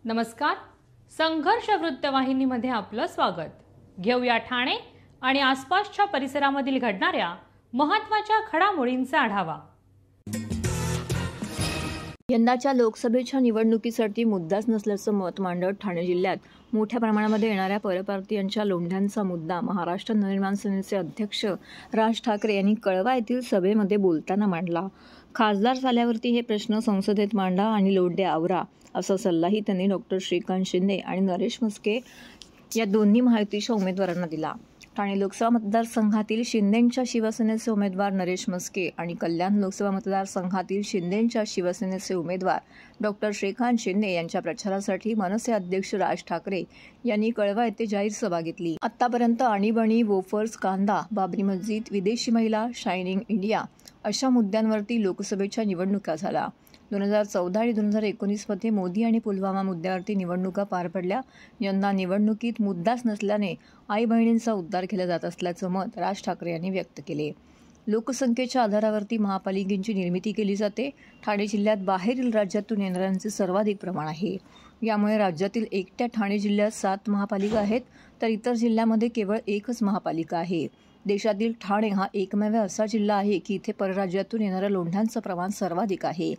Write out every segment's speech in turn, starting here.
नमस्कार. संघर्ष वृत्तवाहिनीमध्ये आपलं स्वागत. घेऊया ठाणे आणि आसपासच्या परिसरामधील घडणाऱ्या महत्त्वाच्या घडामोडींचा आढावा. यंदाच्या लोकसभेच्या निवडणुकीसाठी मुद्दाच नसल्याचं मत मांडत ठाणे जिल्ह्यात मोठ्या प्रमाणामध्ये येणाऱ्या परप्रांतीयांच्या लोंढ्यांचा मुद्दा महाराष्ट्र नवनिर्माण सेनेचे अध्यक्ष राज ठाकरे यांनी कळवा येथील सभेमध्ये बोलताना मांडला. खासदार झाल्यावरती हे प्रश्न संसदेत मांडा आणि लोंढे आवरा असा सल्लाही त्यांनी डॉक्टर श्रीकांत शिंदे आणि नरेश म्हस्के या दोन्ही महायुतीच्या उमेदवारांना दिला. ठाणे लोकसभा मतदारसंघातील शिंदेंच्या शिवसेनेचे उमेदवार नरेश म्हस्के आणि कल्याण लोकसभा मतदारसंघातील शिंदेंच्या शिवसेनेचे उमेदवार डॉक्टर श्रीकांत शिंदे यांच्या प्रचारासाठी मनसे अध्यक्ष राज ठाकरे यांनी कळवा येथे जाहीर सभा घेतली. आतापर्यंत आणीबाणी, वोफर्स, कांदा, बाबरी मस्जिद, विदेशी महिला, शायनिंग इंडिया अशा मुद्द्यांवरती लोकसभेच्या निवडणुका झाल्या. 2014 आणि 2019 मध्ये मोदी आणि पुलवामा मुद्द्यावरती निवडणुका पार पडल्या. यंदा निवडणुकीत मुद्दाच नसल्याने आई बहिणींचा उद्धार केला जात असल्याचं मत राज ठाकरे यांनी व्यक्त केले. लोकसंख्येच्या आधारावरती महापालिकांची निर्मिती केली जाते. ठाणे जिल्ह्यात बाहेरील राज्यातून येणाऱ्यांचे सर्वाधिक प्रमाण आहे. यामुळे राज्यातील एकट्या ठाणे जिल्ह्यात 7 महापालिका आहेत, तर इतर जिल्ह्यामध्ये केवळ एकच महापालिका आहे. देशातील ठाणे हा एकमेव असा जिल्हा आहे की इथे परराज्यातून येणाऱ्या लोंढ्यांचं प्रमाण सर्वाधिक आहे.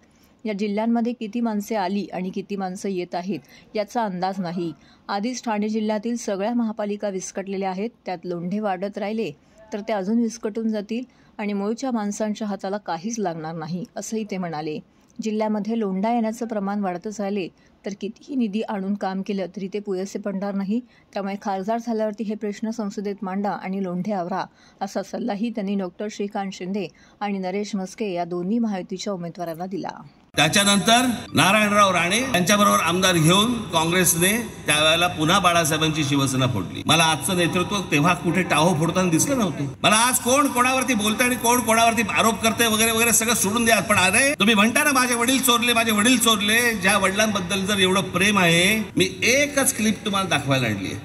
या जिल्ह्यांमध्ये किती माणसे आली आणि किती माणसं येत आहेत याचा अंदाज नाही. आधीच ठाणे जिल्ह्यातील सगळ्या महापालिका विस्कटलेल्या आहेत. त्यात लोंढे वाढत राहिले तर ते अजून विस्कटून जातील आणि मूळच्या माणसांच्या हाताला काहीच लागणार नाही असंही ते म्हणाले. जिल्ह्यामध्ये लोंढा येण्याचं प्रमाण वाढतच राहिले तर कितीही निधी आणून काम केलं तरी ते पुरेसे पडणार नाही. त्यामुळे खासदार झाल्यावरती हे प्रश्न संसदेत मांडा आणि लोंढे आवरा असा सल्लाही त्यांनी डॉक्टर श्रीकांत शिंदे आणि नरेश म्हस्के या दोन्ही महायुतीच्या उमेदवारांना दिला. त्याच्यानंतर नारायणराव राणे यांच्याबरोबर आमदार घेऊन काँग्रेसने त्यावेळेला पुन्हा बाळासाहेबांची शिवसेना फोडली. मला आजचं नेतृत्व तेव्हा कुठे टाहो फोडताना दिसलं नव्हतं. मला आज कोण कोणावरती बोलतंय आणि कोण कोणावरती आरोप करते वगैरे वगैरे सगळं सोडून द्या. पण अरे तुम्ही म्हणता ना माझे वडील चोरले. ज्या वडिलांबद्दल जर एवढं प्रेम आहे, मी एकच क्लिप तुम्हाला दाखवायला आणली आहे.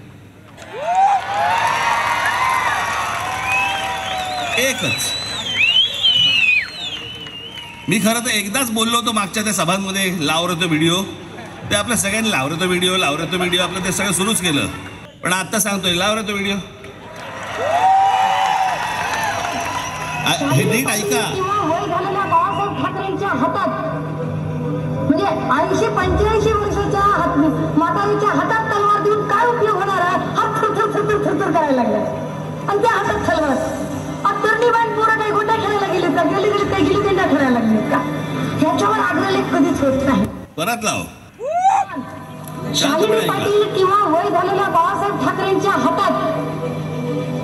एकच. मी खरं तर एकदाच बोललो होतो मागच्या त्या सभांमध्ये, लावतो व्हिडिओ. ते आपल्या सगळ्यांनी लावतो व्हिडिओ आपलं ते सगळं सुरूच केलं. पण आता सांगतोय लावतो व्हिडिओ. हे नीट ऐका. वय झालेल्या बाळासाहेब ठाकरेंच्या हातात म्हणजे 80-85 वर्षाच्या म्हातारीच्या हातात तलवार देऊन काय उपयोग होणार आहे? हात थरथर करायला लागला आणि त्या हातात तलवार. तरुणीबाईन पोरं काही गोट्या खेळायला गेले तर गेली काही गिली दंडा खेळायला लागले का? ह्याच्यावर आग्रह कधीच होत नाही. परत लाव. शालिनी पाटील किंवा वय झालेल्या बाळासाहेब ठाकरेंच्या हातात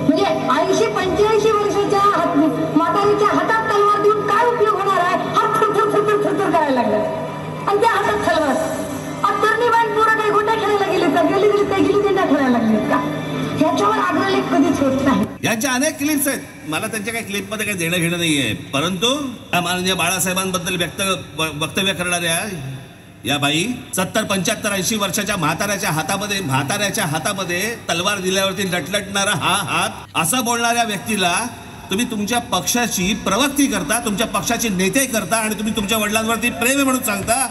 म्हणजे 80-85 वर्षाच्या म्हातारीच्या हातात तलवार देऊन काय उपयोग होणार आहे? हात थरथर करायला लागला आणि त्या हातात तलवार. तरुणीबाईन पोरं काही गोट्या खेळायला गेले तर गेली काही गिली दंडा खेळायला लागले का? ह्याच्यावर आग्रह कधीच होत नाही. यांच्या अनेक क्लिप्स आहेत. मला त्यांच्या काही क्लिपमध्ये काही देणं घेणं नाही आहे. परंतु माननीय बाळासाहेबांबद्दल वक्तव्य करणाऱ्या या बाई 70-75-80 वर्षाच्या म्हाताऱ्याच्या हातामध्ये तलवार दिल्यावरती लटलटणारा हा हात असं बोलणाऱ्या व्यक्तीला तुम्ही तुमच्या पक्षाची प्रवक्ती करता, तुमच्या पक्षाचे नेते करता आणि तुम्ही तुमच्या वडिलांवरती प्रेम आहे म्हणून सांगता.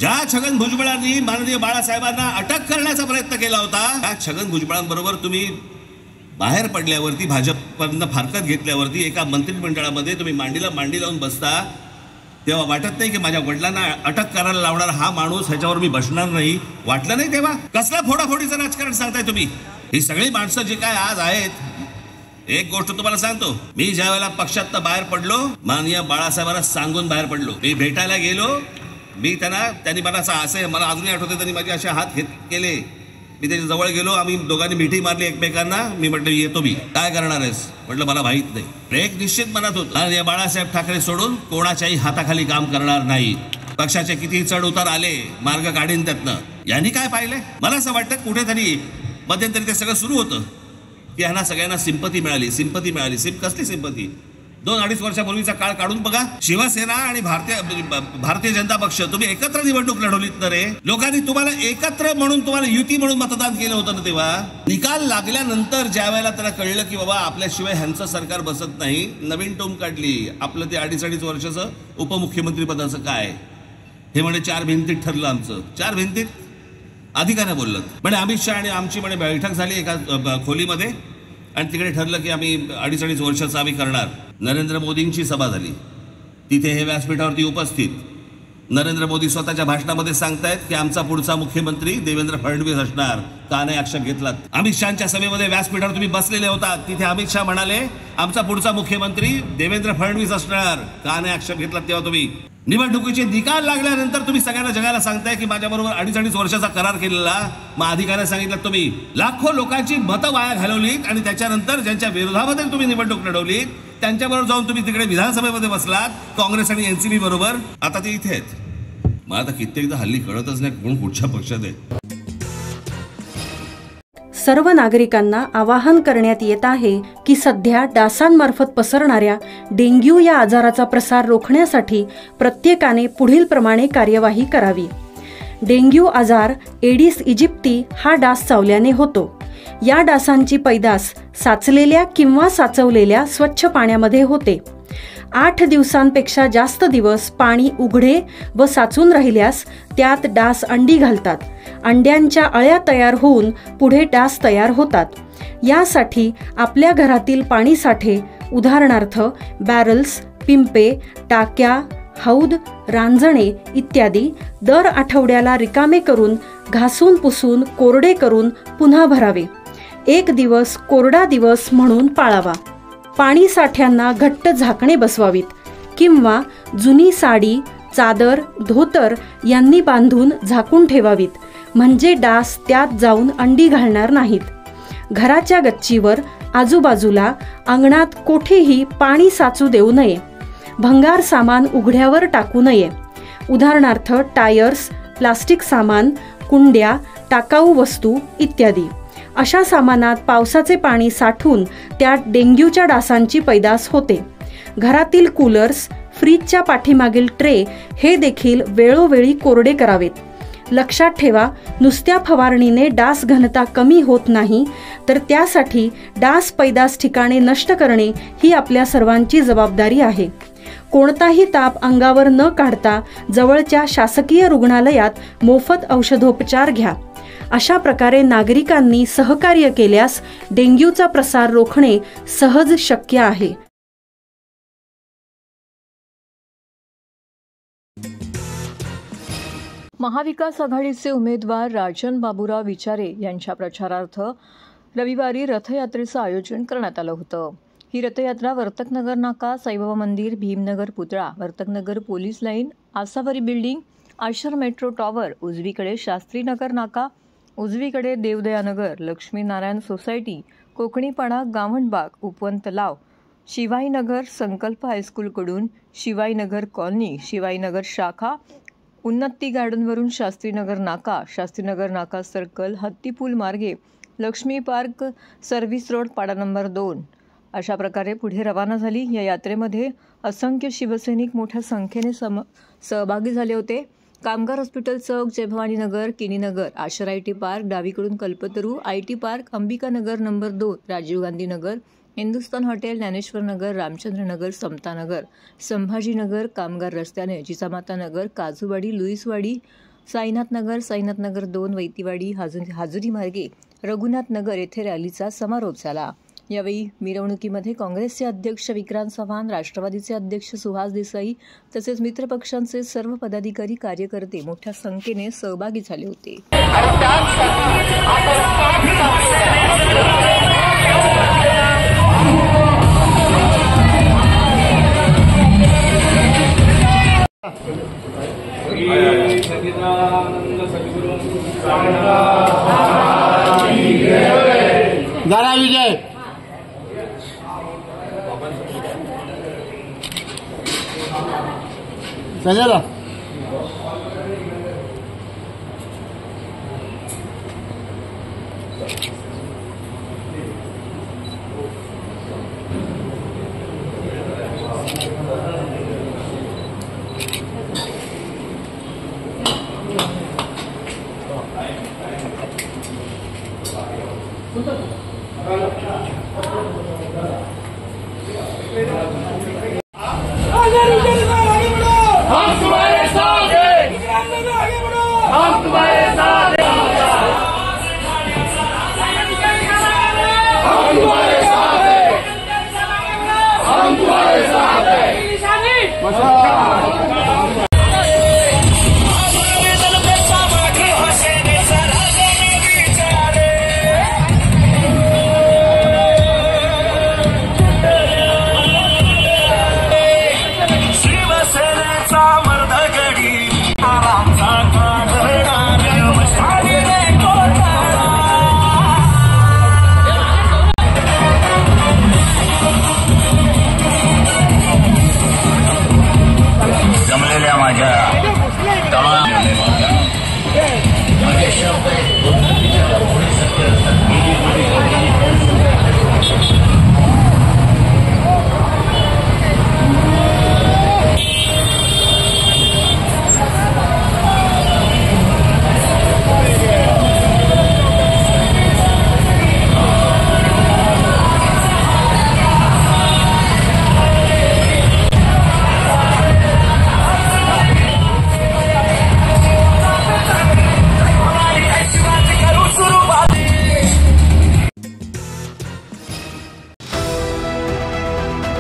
ज्या छगन भुजबळांनी माननीय बाळासाहेबांना अटक करण्याचा प्रयत्न केला होता, त्या छगन भुजबळांबरोबर तुम्ही बाहेर पडल्यावरती, भाजपनं फारकत घेतल्यावरती एका मंत्रिमंडळामध्ये तुम्ही मांडीला मांडी लावून बसता, तेव्हा वाटत नाही की माझ्या वडिलांना अटक करायला लावणार हा माणूस ह्याच्यावर मी बसणार नाही? वाटलं नाही तेव्हा? कसला फोडाफोडीचं राजकारण सांगताय तुम्ही? ही सगळी माणसं जी काय आज आहेत, एक गोष्ट तुम्हाला सांगतो, मी ज्या वेळेला पक्षात बाहेर पडलो, माननीय बाळासाहेबांना सांगून बाहेर पडलो. मी भेटायला गेलो, त्यांनी मला असं मला अजूनही आठवते, त्यांनी माझे असे हात केले. मी त्याच्या जवळ गेलो, आम्ही दोघांनी मिठी मारली एकमेकांना. मी म्हटलं येतो, मी काय करणार आहेस? म्हटलं मला माहीत नाही. एक निश्चित मनात होत, या बाळासाहेब ठाकरे सोडून कोणाच्याही हाताखाली काम करणार नाही. पक्षाचे किती चढ उतार आले, मार्ग काढीन त्यातनं. यांनी काय पाहिलंय? मला असं वाटतं कुठेतरी मध्यंतरी ते सगळं सुरू होतं की ह्यांना सगळ्यांना सिंपती मिळाली. कसली सिंपती? 2-2.5 वर्षापूर्वीचा काळ काढून बघा. शिवसेना आणि भारतीय जनता पक्ष तुम्ही एकत्र निवडणूक लढवलीत ना रे. लोकांनी तुम्हाला एकत्र म्हणून, तुम्हाला युती म्हणून मतदान केलं होतं ना. तेव्हा निकाल लागल्यानंतर ज्या वेळेला त्याला कळलं की बाबा आपल्याशिवाय ह्यांचं सरकार बसत नाही, नवीन टोम काढली. आपलं ते 2.5 वर्षाचं उपमुख्यमंत्री पदाचं काय हे म्हणे 4 भिंतीत ठरलं आमचं. 4 भिंतीत आधी काय नाही बोललं. म्हणजे अमित शहा आणि आमची म्हणे बैठक झाली एका खोलीमध्ये आणि तिकडे ठरलं की आम्ही 2.5 वर्षाचं आम्ही करणार. नरेंद्र मोदींची सभा झाली, तिथे हे व्यासपीठावरती उपस्थित नरेंद्र मोदी स्वतःच्या भाषणामध्ये सांगतायत की आमचा पुढचा मुख्यमंत्री देवेंद्र फडणवीस असणार. का नाही आक्षेप घेतलात? अमित शहाच्या सभेमध्ये व्यासपीठावर तुम्ही बसलेले होतात, तिथे अमित शहा म्हणाले आमचा पुढचा मुख्यमंत्री देवेंद्र फडणवीस असणार. का नाही आक्षेप घेतलात तेव्हा तुम्ही? निवडणुकीचे निकाल लागल्यानंतर तुम्ही सगळ्यांना जगाला सांगताय की माझ्याबरोबर 2.5 वर्षाचा करार केलेला. मग अधिकाऱ्यांना सांगितलं तुम्ही लाखो लोकांची मतं वाया घालवलीत आणि त्याच्यानंतर ज्यांच्या विरोधामध्ये तुम्ही निवडणूक लढवलीत त्यांच्याबरोबर जाऊन तुम्ही तिकडे विधानसभेमध्ये बसलात काँग्रेस आणि एनसीपी बरोबर. आता ते इथे आहेत. मला आता कित्येकदा हल्ली कळतच नाही कोण कुठच्या पक्षात आहे. सर्व नागरिकांना आवाहन करण्यात येत आहे की सध्या डासांमार्फत पसरणाऱ्या डेंग्यू या आजाराचा प्रसार रोखण्यासाठी प्रत्येकाने पुढील प्रमाणे कार्यवाही करावी. डेंग्यू आजार एडिस इजिप्ती हा डास चावल्याने होतो. या डासांची पैदास साचलेल्या किंवा साचवलेल्या स्वच्छ पाण्यामध्ये होते. 8 दिवसांपेक्षा जास्त दिवस पाणी उघडे व साचून राहिल्यास त्यात डास अंडी घालतात. अंड्यांच्या अळ्या तयार होऊन पुढे डास तयार होतात. यासाठी आपल्या घरातील पाणीसाठे उदाहरणार्थ बॅरल्स, पिंपे, टाक्या, हौद, रांजणे इत्यादी दर आठवड्याला रिकामे करून घासून पुसून कोरडे करून पुन्हा भरावे. 1 दिवस कोरडा दिवस म्हणून पाळावा. पाणी साठ्यांना घट्ट झाकणे बसवावीत किंवा जुनी साडी, चादर, धोतर यांनी बांधून झाकून ठेवावीत, म्हणजे डास त्यात जाऊन अंडी घालणार नाहीत. घराच्या गच्चीवर, आजूबाजूला, अंगणात कोठेही पाणी साचू देऊ नये. भंगार सामान उघड्यावर टाकू नये. उदाहरणार्थ टायर्स, प्लास्टिक सामान, कुंड्या, टाकाऊ वस्तू इत्यादी. अशा सामानात पावसाचे पाणी साठून त्यात डेंग्यूच्या डासांची पैदास होते. घरातील कूलर्स, फ्रीजच्या पाठीमागील ट्रे हे देखील वेळोवेळी कोरडे करावेत. लक्षात ठेवा, नुसत्या फवारणीने डास घनता कमी होत नाही, तर त्यासाठी डास पैदास ठिकाणे नष्ट करणे ही आपल्या सर्वांची जबाबदारी आहे. कोणताही ताप अंगावर न काढता जवळच्या शासकीय रुग्णालयात मोफत औषधोपचार घ्या. अशा प्रकारे नागरिकांनी सहकार्य केल्यास डेंग्यूचा प्रसार रोखणे सहज शक्य आहे. महाविकास आघाडीचे उमेदवार राजन बाबूराव विचारे यांच्या प्रचारार्थ रविवारी रथयात्रेचं आयोजन करण्यात आलं होतं. ही रथयात्रा वर्तकनगर नाका, साईबाबा मंदिर, भीमनगर पुतळा, Vartaknagar police line, Asawari building, आश्रम मेट्रो टॉवर, उजवीकडे शास्त्रीनगर नाका, उजवीकडे देवदयानगर, लक्ष्मीनारायण सोसायटी, कोकणीपाडा, गावणबाग, उपवन तलाव, शिवाईनगर, संकल्प हायस्कूलकडून शिवाईनगर कॉलनी, शिवाईनगर शाखा, उन्नती गार्डनवरून शास्त्रीनगर नाका, शास्त्रीनगर नाका सर्कल, हत्तीपूल मार्गे, लक्ष्मी पार्क, सर्व्हिस रोड, पाडा नंबर 2 अशा प्रकारे पुढे रवाना झाली. या यात्रेमध्ये असंख्य शिवसैनिक मोठ्या संख्येने सहभागी झाले होते. कामगार हॉस्पिटल चौक, जयभवानीनगर, किनीनगर, आशर IT पार्क, डावीकडून Kalpataru, IT park, Ambikanagar number 2, Rajiv Gandhi Nagar, Hindustan hotel, Dnyaneshwar Nagar, Ramchandranagar, Samatanagar, Sambhajinagar, कामगार रस्त्याने जिजामाता नगर, काजूवाडी, लुईसवाडी, साईनाथ नगर 2, वैतीवाडी, हाजुरी मार्गे रघुनाथ नगर येथे रॅलीचा समारोप झाला. यावेळी मिरवणुकीमध्ये काँग्रेसचे अध्यक्ष विक्रांत चव्हाण, राष्ट्रवादीचे अध्यक्ष सुहास देसाई तसेच मित्रपक्षांचे सर्व पदाधिकारी, कार्यकर्ते मोठ्या संख्येने सहभागी झाले होते. झाला विजय. चला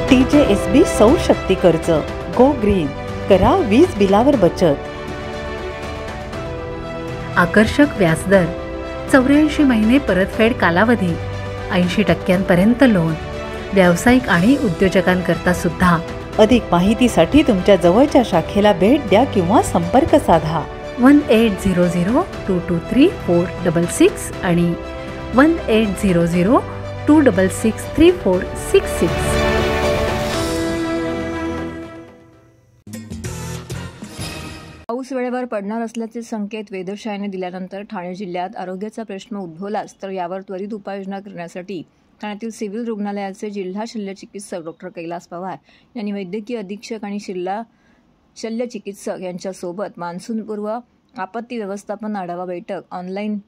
TJSB सौर शक्ती कर्ज गो ग्रीन, करा वीज बिलावर बचत. आकर्षक व्याजदर, 84 महिने परतफेड कालावधी, 80% लोन, व्यावसायिक आणि उद्योजकांकरता सुद्धा. अधिक माहितीसाठी तुमच्या जवळच्या शाखेला भेट द्या किंवा संपर्क साधा. 1800-223-466 आणि 1800-266-3466. पाऊस वेळेवर पडणार असल्याचे संकेत वेधशाळेने दिल्यानंतर ठाणे जिल्ह्यात आरोग्याचा प्रश्न उद्भवलाच तर यावर त्वरित उपाययोजना करण्यासाठी ठाण्यातील सिव्हिल रुग्णालयाचे जिल्हा शल्यचिकित्सक डॉक्टर कैलास पवार यांनी वैद्यकीय अधीक्षक आणि जिल्हा शल्यचिकित्सक यांच्यासोबत मान्सूनपूर्व आपत्ती व्यवस्थापन आढावा बैठक ऑनलाईन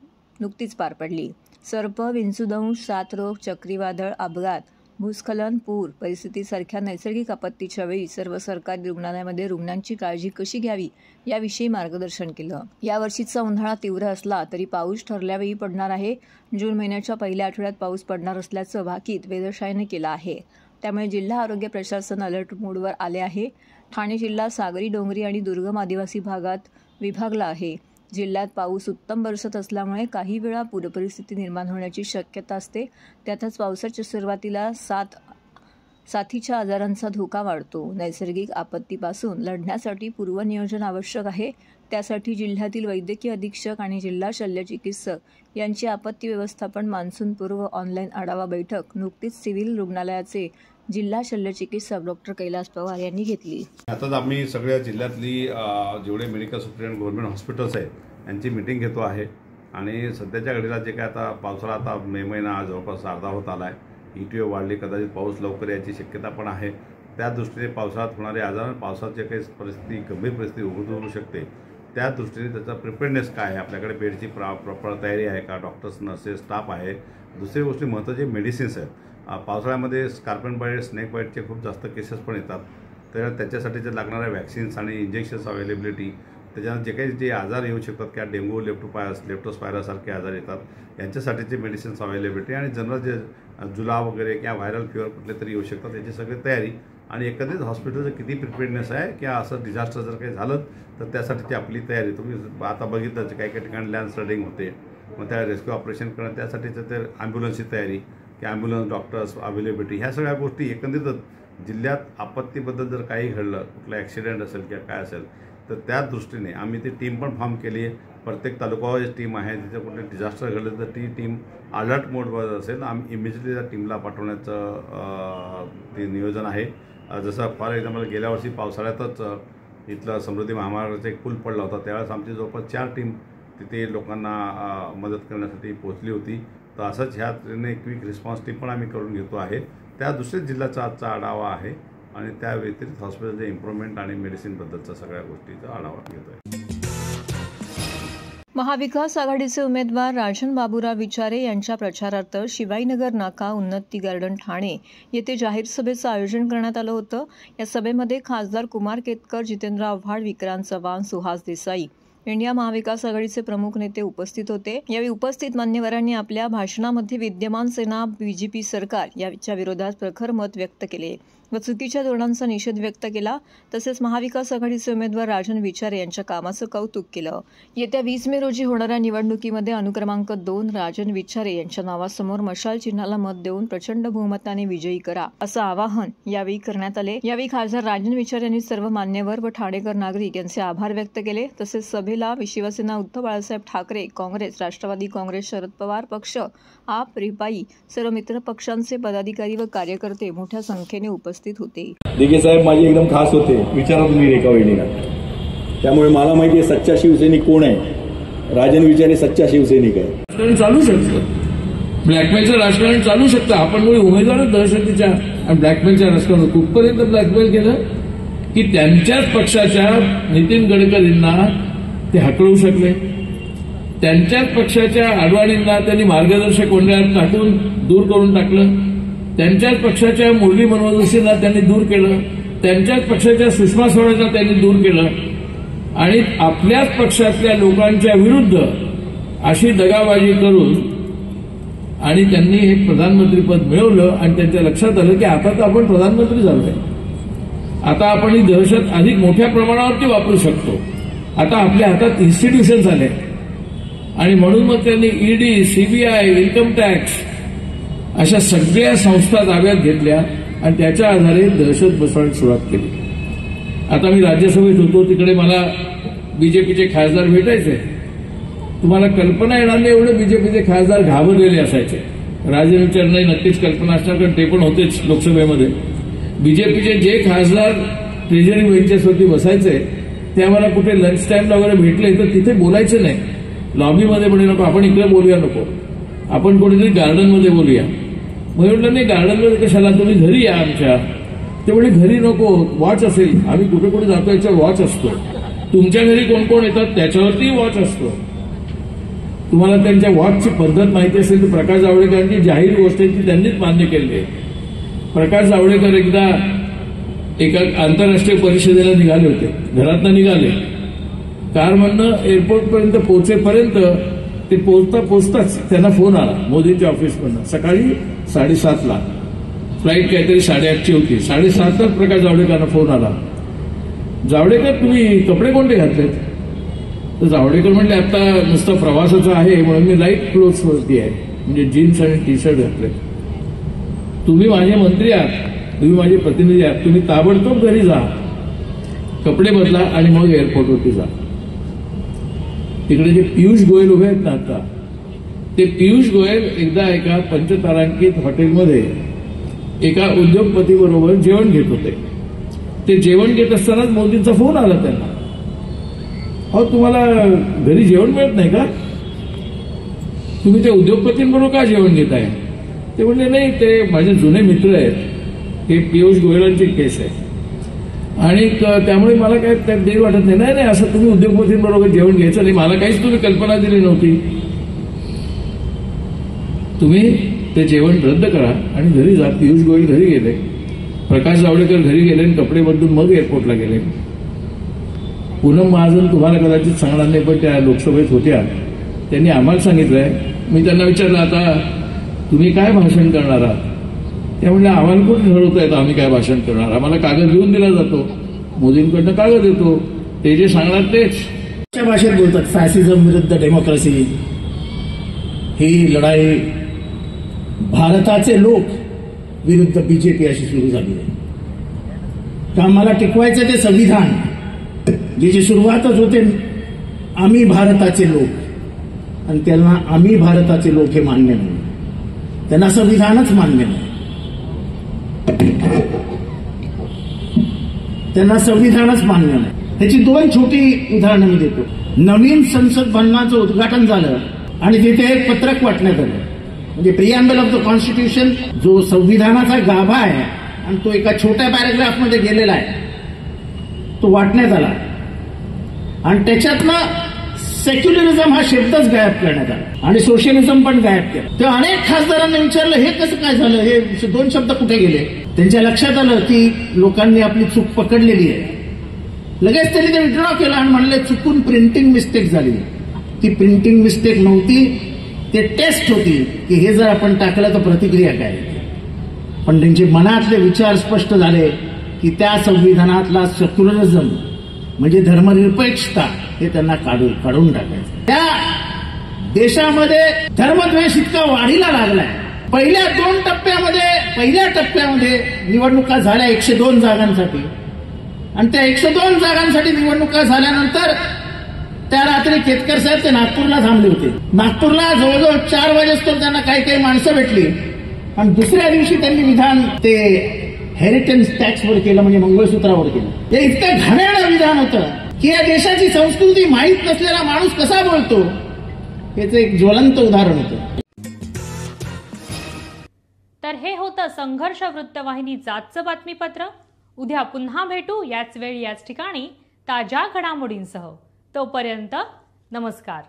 नुकतीच पार पडली. सर्प, विंचूदंश, साथरोग, चक्रीवादळ, अपघात, भूस्खलन, पूर परिस्थितीसारख्या नैसर्गिक आपत्तीच्या वेळी सर्व सरकारी रुग्णालयामध्ये रुग्णांची काळजी कशी घ्यावी याविषयी मार्गदर्शन केलं. यावर्षीचा उन्हाळा तीव्र असला तरी पाऊस ठरल्यावेळी पडणार आहे. जून महिन्याच्या पहिल्या आठवड्यात पाऊस पडणार असल्याचं भाकीत वेधशाळेने केलं आहे. त्यामुळे जिल्हा आरोग्य प्रशासन अलर्ट मोडवर आले आहे. ठाणे जिल्हा सागरी, डोंगरी आणि दुर्गम आदिवासी भागात विभागला आहे. जिल्ह्यात पाऊस उत्तम बरसत असल्यामुळे काही वेळा पूरपरिस्थिती निर्माण होण्याची शक्यता असते. त्यातच पावसाच्या सुरुवातीला साथीच्या आजारांचा धोका वाढतो. नैसर्गिक आपत्तीपासून लढण्यासाठी पूर्वनियोजन आवश्यक आहे. त्यासाठी जिल्ह्यातील वैद्यकीय अधीक्षक आणि जिल्हा शल्यचिकित्सक यांची आपत्ती व्यवस्थापन मान्सूनपूर्व ऑनलाईन आढावा बैठक नुकतीच सिव्हिल रुग्णालयाचे जिल्हा शल्यचिकित्सक डॉक्टर कैलास पवार यांनी घेतली. आताच आम्ही सगळ्या जिल्ह्यातली जेवढे मेडिकल सुप्रिटेंडेंट गव्हर्नमेंट हॉस्पिटल्स आहेत यांची मीटिंग घेतो आहे आणि सध्याच्या घडीला जे काय आता पावसाळा आता मे महिना आज जवळपास अर्धा होत आला आहे. हीट वाढली, कदाचित पाऊस लवकर याची शक्यता पण आहे. त्या दृष्टीने पावसाळ्यात होणारे आजार, पावसात जे काही परिस्थिती गंभीर परिस्थिती उद्भवू शकते त्या दृष्टीने त्याचा प्रिपेअरनेस काय आहे, आपल्याकडे बेडची प्रॉपर तयारी आहे का, डॉक्टर्स, नर्सेस, स्टाफ आहे. दुसरी गोष्टी महत्त्वाचे मेडिसिन्स आहेत. पावसाळ्यामध्ये स्कॉर्पियन बाईट, स्नेक बाईटचे खूप जास्त केसेस पण येतात. तर त्याच्यासाठी जे लागणाऱ्या वॅक्सिन्स आणि इंजेक्शन्स अवेलेबिलिटी, त्याच्यानं जे काही जे आजार येऊ शकतात किंवा डेंग्यू, लेप्टोस्पायरासारखे आजार येतात यांच्यासाठीचे मेडिसिन्स अवेलेबिलिटी आणि जनरल जे जुलाब वगैरे किंवा व्हायरल फिवर कुठले तरी येऊ शकतात याची सगळी तयारी आणि एकंदरीत हॉस्पिटलचं किती प्रिपेअरनेस आहे किंवा असं डिझास्टर जर काही झालं तर त्यासाठीची आपली तयारी. तुम्ही आता बघितलं काही काही ठिकाणी लँड स्लायडिंग होते, मग त्या रेस्क्यू ऑपरेशन करणं त्यासाठीचं ते ॲम्ब्युलन्सची तयारी की ॲम्ब्युलन्स, डॉक्टर्स अवेलेबिलिटी ह्या सगळ्या गोष्टी एकंदरीतच जिल्ह्यात आपत्तीबद्दल जर काही घडलं, कुठला ॲक्सिडेंट असेल किंवा काय असेल तर त्या दृष्टीने आम्ही ती टीम पण फॉर्म केली आहे. प्रत्येक तालुक्यावर जी टीम आहे तिथे कुठे डिझास्टर घडलं तर ती टीम अलर्ट मोडवर असेल, आम्ही इमिजिएटली त्या टीमला पाठवण्याचं ते नियोजन आहे. जसं फॉर एक्झाम्पल गेल्या वर्षी पावसाळ्यातच इथलं समृद्धी महामार्गाचा एक पूल पडला होता, त्यावेळेस आमची जवळपास 4 टीम तिथे लोकांना मदत करण्यासाठी पोहोचली होती. तर असंच ह्या क्विक रिस्पॉन्स टीम पण आम्ही करून घेतो आहे. त्या दुसऱ्या जिल्ह्याचा आजचा आढावा आहे आणि त्या व्यतिरिक्त हॉस्पिटलचे इम्प्रूव्हमेंट आणि मेडिसिनबद्दलच्या सगळ्या गोष्टीचा आढावा घेतो आहे. महाविकास आघाडीचे उमेदवार राजन बाबूराव विचारे यांच्या प्रचारार्थ शिवाईनगर नाका उन्नती गार्डन ठाणे येथे जाहीर सभेचं आयोजन करण्यात आलं होतं। या सभेमध्ये खासदार कुमार केतकर, जितेंद्र आव्हाड, विक्रांत चव्हाण, सुहास देसाई, इंडिया महाविकास आघाडीचे प्रमुख नेते उपस्थित होते। यावेळी उपस्थित मान्यवरांनी आपल्या भाषणामध्ये विद्यमान सेना बीजेपी सरकार याच्या विरोधात प्रखर मत व्यक्त केले व चुकीच्या धोरणांचा निषेध व्यक्त केला। तसेच महाविकास आघाडीचे उमेदवार राजन विचारे यांच्या कामाचं कौतुक केलं। येत्या 20 मे रोजी होणाऱ्या निवडणुकीमध्ये अनुक्रमांक 2 राजन विचारे यांच्या नावासमोर मशाल चिन्हाला मत देऊन प्रचंड बहुमताने विजयी करा असं आवाहन यावेळी करण्यात आले। यावेळी खासदार राजन विचारे यांनी सर्व मान्यवर व ठाणेकर नागरिक यांचे आभार व्यक्त केले। तसेच सभेला शिवसेना उद्धव बाळासाहेब ठाकरे, काँग्रेस, राष्ट्रवादी काँग्रेस, शरद पवार पक्ष, आप, रिपाई सर्व मित्र पक्षांचे पदाधिकारी व कार्यकर्ते मोठ्या संख्येने उपस्थित होते। दिघे साहेब माझे एकदम खास होते, विचारा तुम्ही रेखा वहिनीला। त्यामुळे मला माहिती आहे सच्चा शिवसैनिक कोण आहे। राजन विचारे सच्चा शिवसैनिक आहे। राजकारण चालू शकतं, ब्लॅकमेलचं राजकारण चालू शकतं। आपण मुळे उमेदवार दहशतीच्या आणि ब्लॅकमेलच्या राजकारण कुठपर्यंत ब्लॅकमेल केलं की त्यांच्याच पक्षाच्या नितीन गडकरींना ते हटवू शकले, त्यांच्याच पक्षाच्या अडवाणींना त्यांनी मार्गदर्शक मंडळात टाकून दूर करून टाकलं, त्यांच्याच पक्षाच्या मुरली मनोहर जोशींना त्यांनी दूर केलं, त्यांच्याच पक्षाच्या सुषमा स्वराजांना त्यांनी दूर केलं आणि आपल्याच पक्षातल्या लोकांच्या विरुद्ध अशी दगाबाजी करून आणि त्यांनी हे प्रधानमंत्रीपद मिळवलं आणि त्यांच्या लक्षात आलं की आता तर आपण प्रधानमंत्री झालोय, आता आपण ही दहशत अधिक मोठ्या प्रमाणावरती वापरू शकतो, आता आपल्या हातात इन्स्टिट्यूशन्स आले आणि म्हणून मग त्यांनी ईडी, सीबीआय, इन्कम टॅक्स अशा सगळ्या संस्था ताब्यात घेतल्या आणि त्याच्या आधारे दहशत बसवण्यास सुरुवात केली। आता मी राज्यसभेत होतो, तिकडे मला बीजेपीचे खासदार भेटायचे। तुम्हाला कल्पना येणार नाही एवढे बीजेपीचे खासदार घाबरलेले असायचे। राजन विचारणे नक्कीच कल्पना असणार, कारण ते पण होतेच लोकसभेमध्ये। बीजेपीचे जे खासदार ट्रेजरी बेंचेसवरती बसायचे ते आम्हाला कुठे लंच टाइमला वगैरे भेटले तर तिथे बोलायचे नाही, लॉबीमध्ये म्हणे नको, आपण इकडे बोलूया, नको आपण कुठेतरी गार्डनमध्ये बोलूया। म्हटलं नाही गार्डनमध्ये कशाला, तुम्ही घरी या आमच्या। ते म्हणे घरी नको, वॉच असेल, आम्ही कुठे कुठे जातो याच्यावर वॉच असतो, तुमच्या घरी कोण कोण येतात त्याच्यावरती वॉच असतो। तुम्हाला त्यांच्या वॉचची पद्धत माहिती असेल तर प्रकाश जावडेकरांची जाहीर गोष्ट आहे ती त्यांनीच मान्य केली आहे। प्रकाश जावडेकर एकदा एका आंतरराष्ट्रीय परिषदेला निघाले होते, घरातनं निघाले, कारमधनं एअरपोर्टपर्यंत पोहोचेपर्यंत ते पोहोचताच त्यांना फोन आला मोदींच्या ऑफिसमधनं। सकाळी 7:30ला फ्लाईट काहीतरी 8:30ची होती, 7:30लाच प्रकाश जावडेकरांना फोन आला, जावडेकर तुम्ही कपडे कोणते घातलेत? तर जावडेकर म्हटले आता नुसतं प्रवासाचं आहे म्हणून मी लाईट क्लोथ्स वरती आहे, म्हणजे जीन्स आणि टी शर्ट घातले। तुम्ही माझे मंत्री आहात, तुम्ही माझे प्रतिनिधी आहात, तुम्ही ताबडतोब घरी जा, कपडे बदला आणि मग एअरपोर्टवरती जा। तिकडे जे पियुष गोयल उभे आहेत ना आता, ते पियुष गोयल एकदा एका पंचतारांकित हॉटेलमध्ये एका उद्योगपतीबरोबर जेवण घेत होते। ते जेवण घेत असतानाच मोदींचा फोन आला त्यांना, अहो तुम्हाला घरी जेवण मिळत नाही का? तुम्ही त्या उद्योगपतींबरोबर का जेवण घेताय? ते म्हणले नाही, ते माझे जुने मित्र आहेत, हे पियुष गोयलांची केस आहे आणि त्यामुळे मला काय त्यात देर वाटत नाही। नाही असं तुम्ही उद्योगपतींबरोबर जेवण घ्यायचं नाही, मला काहीच तुम्ही कल्पना दिली नव्हती, तुम्ही ते जेवण रद्द करा आणि घरी जा। पियुष गोयल घरी गेले, प्रकाश जावडेकर घरी गेले आणि कपडे बदलून मग एअरपोर्टला गेले। पूनम महाजन तुम्हाला कदाचित सांगणार नाही पण त्या लोकसभेत होत्या, त्यांनी आम्हाला सांगितलंय। मी त्यांना विचारलं आता तुम्ही काय भाषण करणार आहात? त्या म्हणल्या आम्हाला कोण ठरवता येतं आम्ही काय भाषण करणार, आम्हाला कागद लिहून दिला जातो, मोदींकडनं कागद येतो, ते जे सांगणार तेच। त्या भाषेत बोलतात फॅसिझम विरुद्ध डेमोक्रेसी, ही लढाई भारताचे लोक विरुद्ध बीजेपी अशी सुरू झाली आहे। तर आम्हाला टिकवायचं ते संविधान, ज्याची सुरुवातच होते आम्ही भारताचे लोक, आणि त्यांना आम्ही भारताचे लोक हे मान्य नाही, त्यांना संविधानच मान्य नाही, त्यांना संविधानच मान्य नाही। त्याची 2 छोटी उदाहरणं मी देतो। नवीन संसद भवनाचं उद्घाटन झालं आणि तिथे एक पत्रक वाटण्यात आलं, म्हणजे प्रिॲम्बल ऑफ द कॉन्स्टिट्यूशन, जो संविधानाचा गाभा आहे आणि तो एका छोट्या पॅरेग्राफमध्ये गेलेला आहे, तो वाटण्यात आला आणि त्याच्यातनं सेक्युलरिझम हा शब्दच गायब करण्यात आला आणि सोशलिझम पण गायब केलं. तेव्हा अनेक खासदारांना विचारलं हे कसं काय झालं, हे दोन शब्द कुठे गेले. त्यांच्या लक्षात आलं की लोकांनी आपली चूक पकडलेली आहे. लगेच त्यांनी ते विड्रॉ केलं आणि म्हणले चुकून प्रिंटिंग मिस्टेक झाली. ती प्रिंटिंग मिस्टेक नव्हती, ते टेस्ट होती की हे जर आपण टाकलं तर प्रतिक्रिया काय. पण त्यांचे मनातले विचार स्पष्ट झाले की त्या संविधानातला सेक्युलरिझम म्हणजे धर्मनिरपेक्षता हे त्यांना काढून टाकायचं. त्या देशामध्ये धर्मद्वेष इतका वाढीला लागलाय. पहिल्या टप्प्यामध्ये निवडणुका झाल्या 102 जागांसाठी आणि त्या 102 जागांसाठी निवडणुका झाल्यानंतर त्या रात्री केतकर साहेब ते नागपूरला थांबले होते. नागपूरला जवळजवळ 4 वाजेस्तोवर त्यांना काही माणसं भेटली आणि दुसऱ्या दिवशी त्यांनी विधान ते हेरिटेज टॅक्सवर केलं, म्हणजे मंगळसूत्रावर केलं. हे इतकं घाणेरडं विधान होतं की या देशाची संस्कृती माहीत नसलेला माणूस कसा बोलतो याचं एक ज्वलंत उदाहरण होतं. तर हे होतं संघर्ष वृत्तवाहिनीचं आजचं बातमीपत्र. उद्या पुन्हा भेटू याच वेळी याच ठिकाणी ताज्या घडामोडींसह. तोपर्यंत नमस्कार.